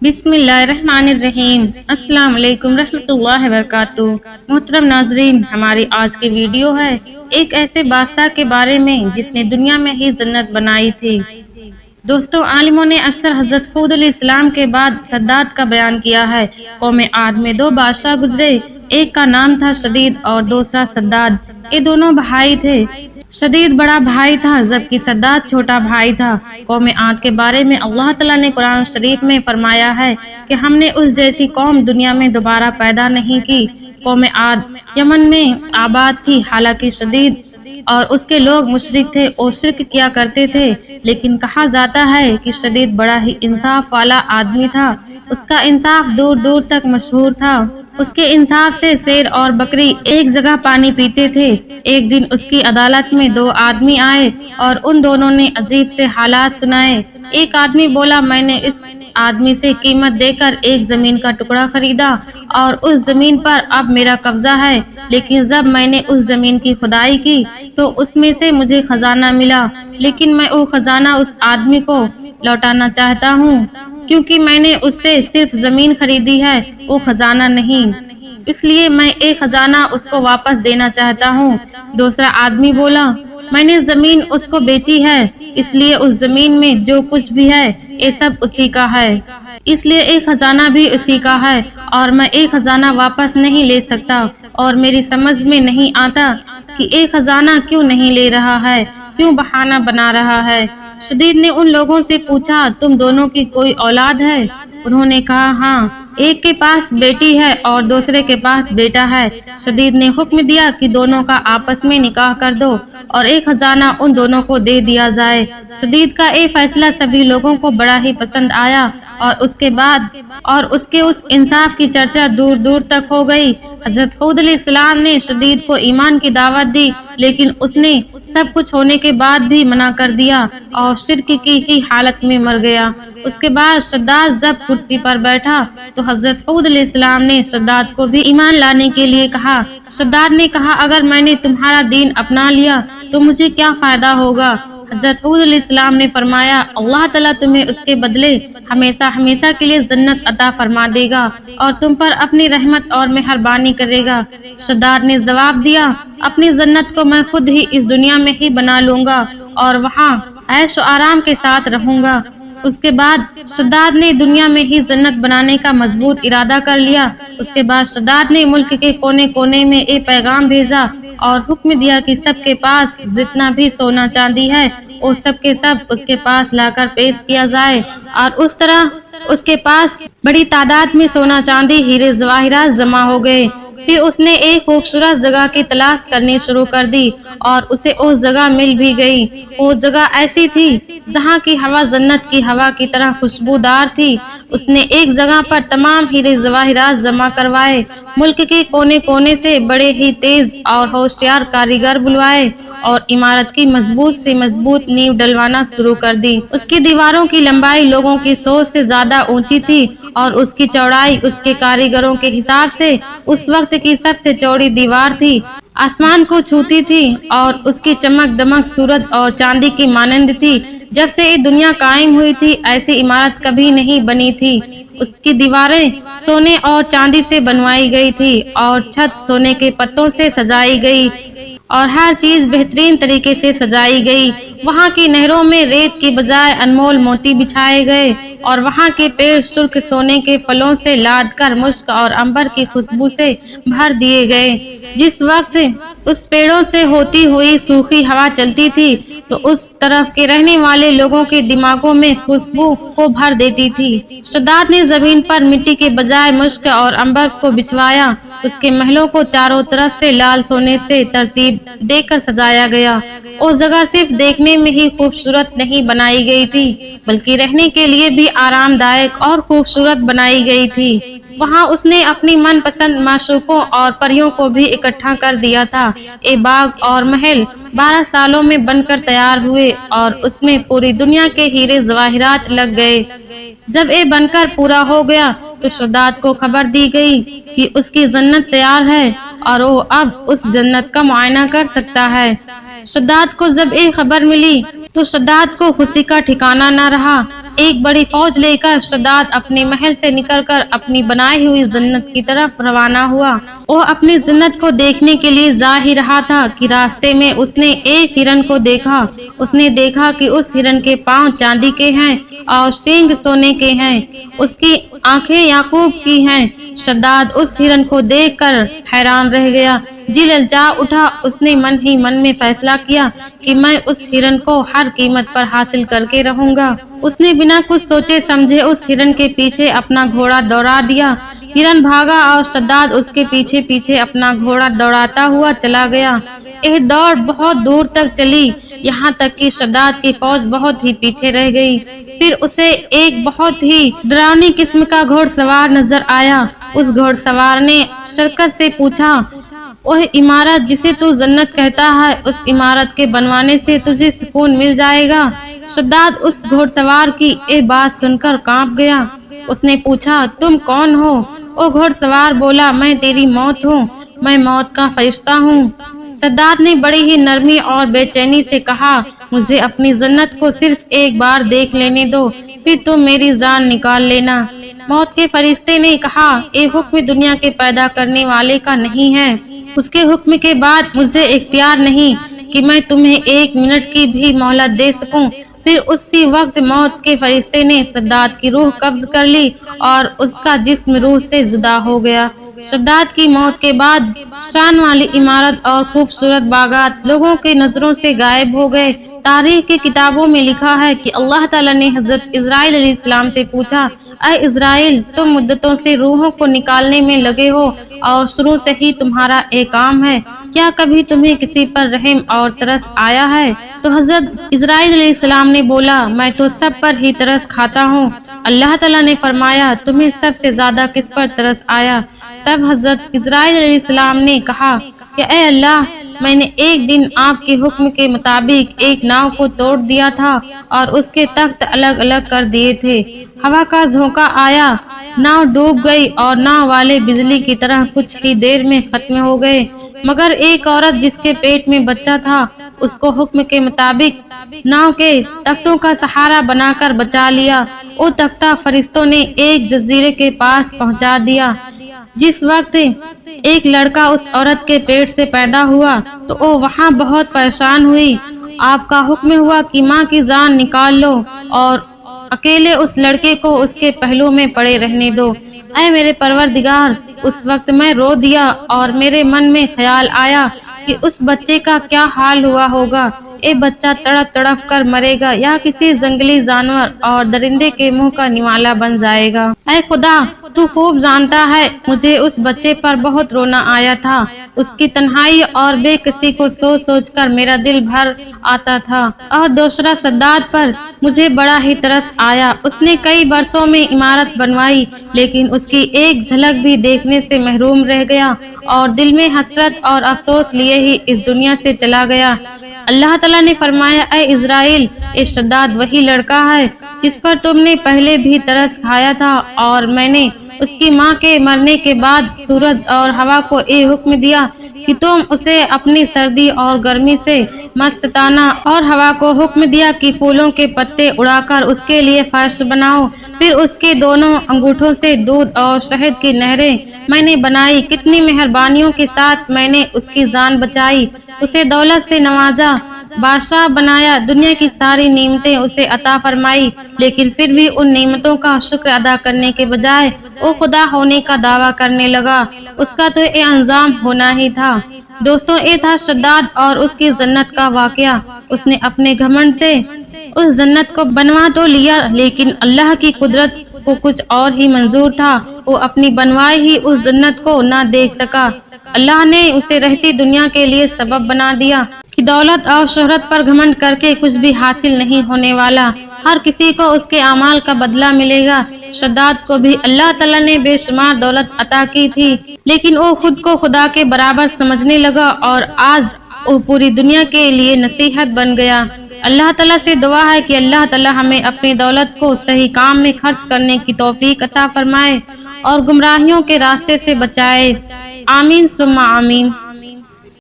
بسم اللہ الرحمن الرحیم۔ السلام علیکم رحمۃ اللہ وبرکاتہ۔ محترم ناظرین، ہماری آج کی ویڈیو ہے ایک ایسے بادشاہ کے بارے میں جس نے دنیا میں ہی جنت بنائی تھی۔ دوستو، عالموں نے اکثر حضرت ہود علیہ السلام کے بعد شداد کا بیان کیا ہے۔ قوم عاد میں دو بادشاہ گزرے، ایک کا نام تھا شدید اور دوسرا شداد۔ یہ دونوں بھائی تھے۔ شدید بڑا بھائی تھا جبکہ شداد چھوٹا بھائی تھا۔ قوم عاد کے بارے میں اللہ تعالیٰ نے قرآن شریف میں فرمایا ہے کہ ہم نے اس جیسی قوم دنیا میں دوبارہ پیدا نہیں کی۔ قوم عاد یمن میں آباد تھی، حالانکہ شدید اور اس کے لوگ مشرک تھے اور شرک کیا کرتے تھے، لیکن کہا جاتا ہے کہ شدید بڑا ہی انصاف والا آدمی تھا۔ اس کا انصاف دور دور تک مشہور تھا۔ اس کے انصاف سے شیر اور بکری ایک جگہ پانی پیتے تھے۔ ایک دن اس کی عدالت میں دو آدمی آئے اور ان دونوں نے عجیب سے حالات سنائے۔ ایک آدمی بولا، میں نے اس آدمی سے قیمت دے کر ایک زمین کا ٹکڑا خریدا اور اس زمین پر اب میرا قبضہ ہے، لیکن جب میں نے اس زمین کی کھدائی کی تو اس میں سے مجھے خزانہ ملا، لیکن میں وہ خزانہ اس آدمی کو لوٹانا چاہتا ہوں کیونکہ میں نے اس سے صرف زمین خریدی ہے، وہ خزانہ نہیں، اس لیے میں ایک خزانہ اس کو واپس دینا چاہتا ہوں۔ دوسرا آدمی بولا، میں نے زمین اس کو بیچی ہے، اس لیے اس زمین میں جو کچھ بھی ہے یہ سب اسی کا ہے، اس لیے ایک خزانہ بھی اسی کا ہے اور میں ایک خزانہ واپس نہیں لے سکتا، اور میری سمجھ میں نہیں آتا کہ ایک خزانہ کیوں نہیں لے رہا ہے، کیوں بہانہ بنا رہا ہے۔ شدید نے ان لوگوں سے پوچھا، تم دونوں کی کوئی اولاد ہے؟ انہوں نے کہا، ہاں، ایک کے پاس بیٹی ہے اور دوسرے کے پاس بیٹا ہے۔ شدید نے حکم دیا کہ دونوں کا آپس میں نکاح کر دو اور ایک خزانہ ان دونوں کو دے دیا جائے۔ شدید کا یہ فیصلہ سبھی لوگوں کو بڑا ہی پسند آیا اور اس کے انصاف کی چرچا دور دور تک ہو گئی۔ حضرت ہود علیہ السلام نے شدید کو ایمان کی دعوت دی، لیکن اس نے سب کچھ ہونے کے بعد بھی منع کر دیا اور شرک کی ہی حالت میں مر گیا۔ اس کے بعد شداد جب کرسی پر بیٹھا تو حضرت ہود علیہ السلام نے شداد کو بھی ایمان لانے کے لیے کہا۔ شداد نے کہا، اگر میں نے تمہارا دین اپنا لیا تو مجھے کیا فائدہ ہوگا؟ حضرت ہود علیہ السلام نے فرمایا، اللہ تعالیٰ تمہیں اس کے بدلے ہمیشہ ہمیشہ کے لیے جنت عطا فرما دے گا اور تم پر اپنی رحمت اور مہربانی کرے گا۔ شداد نے جواب دیا، اپنی جنت کو میں خود ہی اس دنیا میں ہی بنا لوں گا اور وہاں عیش و آرام کے ساتھ رہوں گا۔ اس کے بعد شداد نے دنیا میں ہی جنت بنانے کا مضبوط ارادہ کر لیا۔ اس کے بعد شداد نے ملک کے کونے کونے میں ایک پیغام بھیجا اور حکم دیا کہ سب کے پاس جتنا بھی سونا چاندی ہے وہ سب کے سب اس کے پاس لا کر پیش کیا جائے، اور اس طرح اس کے پاس بڑی تعداد میں سونا چاندی ہیرے جواہرات جمع ہو گئے۔ پھر اس نے ایک خوبصورت جگہ کی تلاش کرنی شروع کر دی اور اسے اس جگہ مل بھی گئی۔ وہ جگہ ایسی تھی جہاں کی ہوا جنت کی ہوا کی طرح خوشبودار تھی۔ اس نے ایک جگہ پر تمام ہیرے جواہرات جمع کروائے، ملک کے کونے کونے سے بڑے ہی تیز اور ہوشیار کاریگر بلوائے اور عمارت کی مضبوط سے مضبوط نیو ڈلوانا شروع کر دی۔ اس کی دیواروں کی لمبائی لوگوں کی سوچ سے زیادہ اونچی تھی اور اس کی چوڑائی اس کے کاریگروں کے حساب سے اس وقت کی سب سے چوڑی دیوار تھی، آسمان کو چھوتی تھی، اور اس کی چمک دمک سورج اور چاندی کی مانند تھی۔ جب سے یہ دنیا قائم ہوئی تھی ایسی عمارت کبھی نہیں بنی تھی۔ اس کی دیواریں سونے اور چاندی سے بنوائی گئی تھی اور چھت سونے کے پتوں سے سجائی گئی اور ہر چیز بہترین طریقے سے سجائی گئی۔ وہاں کی نہروں میں ریت کی بجائے انمول موتی بچھائے گئے اور وہاں کے پیڑ سرخ سونے کے پھلوں سے لاد کر مشک اور عنبر کی خوشبو سے بھر دیے گئے۔ جس وقت اس پیڑوں سے ہوتی ہوئی سوکھی ہوا چلتی تھی تو اس طرف کے رہنے والے لوگوں کے دماغوں میں خوشبو کو بھر دیتی تھی۔ شداد نے زمین پر مٹی کے بجائے مشک اور عنبر کو بچھوایا۔ اس کے محلوں کو چاروں طرف سے لال سونے سے ترتیب دے کر سجایا گیا۔ اس جگہ صرف دیکھنے میں ہی خوبصورت نہیں بنائی گئی تھی بلکہ رہنے کے لیے بھی آرام دائق اور خوبصورت بنائی گئی تھی۔ وہاں اس نے اپنی من پسند معشوقوں اور پریوں کو بھی اکٹھا کر دیا تھا۔ یہ باغ اور محل 12 سالوں میں بن کر تیار ہوئے اور اس میں پوری دنیا کے ہیرے جواہرات لگ گئے۔ جب یہ بن کر پورا ہو گیا تو شداد کو خبر دی گئی کہ اس کی جنت تیار ہے اور وہ اب اس جنت کا معائنہ کر سکتا ہے۔ شداد کو جب یہ خبر ملی تو شداد کو خوشی کا ٹھکانہ نہ رہا۔ ایک بڑی فوج لے کر شداد اپنے محل سے نکل کر اپنی بنائی ہوئی جنت کی طرف روانہ ہوا۔ وہ اپنی جنت کو دیکھنے کے لیے جا ہی رہا تھا کہ راستے میں اس نے ایک ہرن کو دیکھا۔ اس نے دیکھا کہ اس ہرن کے پاؤں چاندی کے ہیں اور سینگ سونے کے ہیں، اس کی آنکھیں یاقوت کی ہیں۔ شداد اس ہرن کو دیکھ کر حیران رہ گیا، جی للچا اٹھا۔ اس نے من ہی من میں فیصلہ کیا کہ میں اس ہرن کو ہر قیمت پر حاصل کر کے رہوں گا۔ اس نے بنا کچھ سوچے سمجھے اس ہرن کے پیچھے اپنا گھوڑا دوڑا دیا۔ ہرن بھاگا اور شداد اس کے پیچھے پیچھے اپنا گھوڑا دوڑاتا ہوا چلا گیا۔ یہ دوڑ بہت دور تک چلی، یہاں تک کہ شداد کی فوج بہت ہی پیچھے رہ گئی۔ پھر اسے ایک بہت ہی ڈراؤنی قسم کا گھوڑ سوار نظر آیا۔ اس گھوڑ سوار نے شرکت سے پوچھا، وہ عمارت جسے تو جنت کہتا ہے، اس عمارت کے بنوانے سے تجھے سکون مل جائے گا؟ شداد اس گھوڑ سوار کی یہ بات سن کر کانپ گیا۔ اس نے پوچھا، تم کون ہو؟ وہ گھوڑ سوار بولا، میں تیری موت ہوں، میں موت کا فرشتہ ہوں۔ شداد نے بڑی ہی نرمی اور بے چینی سے کہا، مجھے اپنی جنت کو صرف ایک بار دیکھ لینے دو، پھر تم میری جان نکال لینا۔ موت کے فرشتے نے کہا، یہ حکم دنیا کے پیدا کرنے والے کا نہیں ہے، اس کے حکم کے بعد مجھے اختیار نہیں کہ میں تمہیں ایک منٹ کی بھی مہلت دے سکوں۔ پھر اسی وقت موت کے فرشتے نے شداد کی روح قبض کر لی اور اس کا جسم روح سے جدا ہو گیا۔ شداد کی موت کے بعد شان والی عمارت اور خوبصورت باغات لوگوں کی نظروں سے غائب ہو گئے۔ تاریخ کی کتابوں میں لکھا ہے کہ اللہ تعالیٰ نے حضرت اسرائیل علیہ السلام سے پوچھا، اے اسرائیل، تم مدتوں سے روحوں کو نکالنے میں لگے ہو اور شروع سے ہی تمہارا ایک کام ہے، کیا کبھی تمہیں کسی پر رحم اور ترس آیا ہے؟ تو حضرت اسرائیل علیہ السلام نے بولا، میں تو سب پر ہی ترس کھاتا ہوں۔ اللہ تعالیٰ نے فرمایا، تمہیں سب سے زیادہ کس پر ترس آیا؟ تب حضرت اسرائیل علیہ السلام نے کہا کہ اے اللہ، میں نے ایک دن آپ کے حکم کے مطابق ایک ناؤ کو توڑ دیا تھا اور اس کے تخت الگ الگ کر دیے تھے۔ ہوا کا جھونکا آیا، ناؤ ڈوب گئی اور ناؤ والے بجلی کی طرح کچھ ہی دیر میں ختم ہو گئے، مگر ایک عورت جس کے پیٹ میں بچہ تھا، اس کو حکم کے مطابق ناؤ کے تختوں کا سہارا بنا کر بچا لیا۔ وہ تختہ فرشتوں نے ایک جزیرے کے پاس پہنچا دیا۔ جس وقت ایک لڑکا اس عورت کے پیٹ سے پیدا ہوا تو وہ وہاں بہت پریشان ہوئی۔ آپ کا حکم ہوا کہ ماں کی جان نکال لو اور اکیلے اس لڑکے کو اس کے پہلو میں پڑے رہنے دو۔ اے میرے پروردگار، اس وقت میں رو دیا اور میرے من میں خیال آیا کہ اس بچے کا کیا حال ہوا ہوگا، یہ بچہ تڑپ تڑپ کر مرے گا یا کسی جنگلی جانور اور درندے کے منہ کا نوالا بن جائے گا۔ اے خدا، تو خوب جانتا ہے مجھے اس بچے پر بہت رونا آیا تھا، اس کی تنہائی اور بے کسی کو سوچ سوچ کر میرا دل بھر آتا تھا۔ اور دوسرا شداد پر مجھے بڑا ہی ترس آیا، اس نے کئی برسوں میں عمارت بنوائی لیکن اس کی ایک جھلک بھی دیکھنے سے محروم رہ گیا اور دل میں حسرت اور افسوس لیے ہی اس دنیا سے چلا گیا۔ اللہ تعالیٰ نے فرمایا، اے اسرائیل، یہ شداد وہی لڑکا ہے جس پر تم نے پہلے بھی ترس کھایا تھا، اور میں نے اس کی ماں کے مرنے کے بعد سورج اور ہوا کو یہ حکم دیا کہ تم اسے اپنی سردی اور گرمی سے مت ستانا، اور ہوا کو حکم دیا کہ پھولوں کے پتے اڑا کر اس کے لیے فرش بناؤ۔ پھر اس کے دونوں انگوٹھوں سے دودھ اور شہد کی نہریں میں نے بنائی۔ کتنی مہربانیوں کے ساتھ میں نے اس کی جان بچائی، اسے دولت سے نوازا، بادشاہ بنایا، دنیا کی ساری نعمتیں اسے عطا فرمائی، لیکن پھر بھی ان نعمتوں کا شکر ادا کرنے کے بجائے وہ خدا ہونے کا دعویٰ کرنے لگا۔ اس کا تو یہ انجام ہونا ہی تھا۔ دوستوں، یہ تھا شداد اور اس کی جنت کا واقعہ۔ اس نے اپنے گھمنڈ سے اس جنت کو بنوا تو لیا، لیکن اللہ کی قدرت کو کچھ اور ہی منظور تھا، وہ اپنی بنوائی ہی اس جنت کو نہ دیکھ سکا۔ اللہ نے اسے رہتی دنیا کے لیے سبب بنا دیا کہ دولت اور شہرت پر گھمنڈ کر کے کچھ بھی حاصل نہیں ہونے والا، ہر کسی کو اس کے اعمال کا بدلہ ملے گا۔ شداد کو بھی اللہ تعالیٰ نے بے شمار دولت عطا کی تھی، لیکن وہ خود کو خدا کے برابر سمجھنے لگا اور آج وہ پوری دنیا کے لیے نصیحت بن گیا۔ اللہ تعالیٰ سے دعا ہے کہ اللہ تعالیٰ ہمیں اپنی دولت کو صحیح کام میں خرچ کرنے کی توفیق عطا فرمائے اور گمراہیوں کے راستے سے بچائے۔ آمین ثم آمین۔